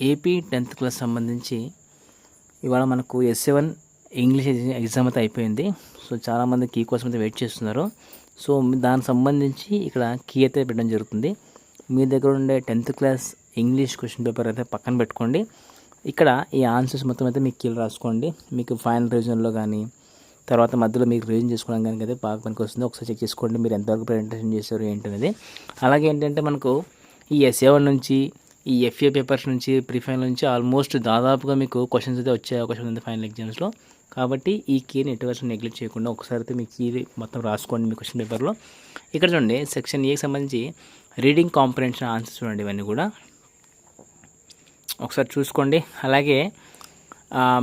AP 10th class సంబంధించి ఇవాళ మనకు S7 ఇంగ్లీష్ ఎగ్జామ్ అయితే అయిపోయింది. సో చాలామంది కీ కోసం అయితే వెయిట్ చేస్తున్నారు. సో దానికి సంబంధించి ఇక్కడ కీ అయితే పెట్టడం జరుగుతుంది. మీ దగ్గర ఉండే 10th class English question paper అయితే పక్కన పెట్టుకోండి. ఇక్కడ ఈ ఆన్సర్స్ మొత్తం అయితే మీకు కీలు రాసుకోండి. మీకు ఫైనల్ రివిజన్లో కానీ తర్వాత మధ్యలో మీకు రివిజన్ చేసుకోవడం కానీ అయితే బాగా పనికి వస్తుంది. ఒకసారి చెక్ చేసుకోండి మీరు ఎంతవరకు ప్రజెంటేషన్ చేశారు ఏంటనేది. అలాగే ఏంటంటే మనకు ఈ S7 నుంచి ఈ FA పేపర్స్ నుంచి ప్రీఫైనల్ నుంచి ఆల్మోస్ట్ దాదాపుగా మీకు క్వశ్చన్స్ అయితే వచ్చే అవకాశం ఉంది ఫైనల్ ఎగ్జామ్స్లో. కాబట్టి ఈ కీని ఎటువంటి నెగ్లెక్ట్ చేయకుండా ఒకసారి అయితే మీ కీ మొత్తం రాసుకోండి మీ క్వశ్చన్ పేపర్లో. ఇక్కడ చూడండి సెక్షన్ ఏకి సంబంధించి రీడింగ్ కాంప్రహెన్షన్ ఆన్సర్స్ చూడండి. ఇవన్నీ కూడా ఒకసారి చూసుకోండి. అలాగే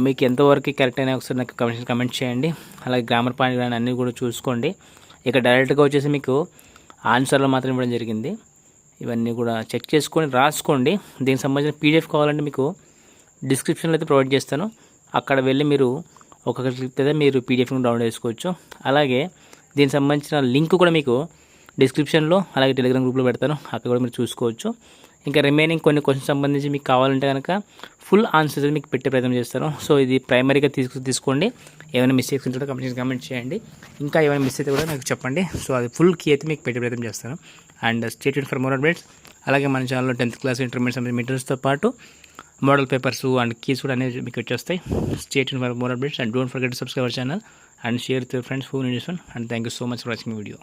మీకు ఎంతవరకు కరెక్ట్ అయినా ఒకసారి నాకు కమెంట్ చేయండి. అలాగే గ్రామర్ పాయింట్ కానీ అన్నీ కూడా చూసుకోండి. ఇక డైరెక్ట్గా వచ్చేసి మీకు ఆన్సర్లో మాత్రం ఇవ్వడం జరిగింది. ఇవన్నీ కూడా చెక్ చేసుకొని రాసుకోండి. దీనికి సంబంధించిన PDF కావాలంటే మీకు డిస్క్రిప్షన్లో అయితే ప్రొవైడ్ చేస్తాను. అక్కడ వెళ్ళి మీరు ఒక్కొక్క క్లిక్ అయితే మీరు PDF డౌన్లోడ్ చేసుకోవచ్చు. అలాగే దీనికి సంబంధించిన లింక్ కూడా మీకు డిస్క్రిప్షన్లో అలాగే టెలిగ్రామ్ గ్రూప్లో పెడతాను. అక్కడ కూడా మీరు చూసుకోవచ్చు. ఇంకా రిమైనింగ్ కొన్ని క్వశ్చన్స్ సంబంధించి మీకు కావాలంటే కనుక ఫుల్ ఆన్సర్స్ మీకు పెట్టే ప్రయత్నం చేస్తాను. సో ఇది ప్రైమరీగా తీసుకోండి. ఏమైనా మిస్టేక్స్ ఉంటే కమెంట్ చేయండి. ఇంకా ఏమైనా మిస్ అయితే కూడా నాకు చెప్పండి. సో అది ఫుల్ కీ అయితే మీకు పెట్టే ప్రయత్నం చేస్తాను. And stay tuned for more updates. అలాగే మన ఛానల్లో 10th క్లాస్ ఇంటర్మీడియట్ మెటీరియల్స్తో పాటు మోడల్ పేపర్స్ అండ్ కీస్ కూడా అనేది మీకు వచ్చేస్తాయి. Stay tuned for more updates and don't forget to subscribe our channel and share with your friends who need this one. And thank you so much for watching video.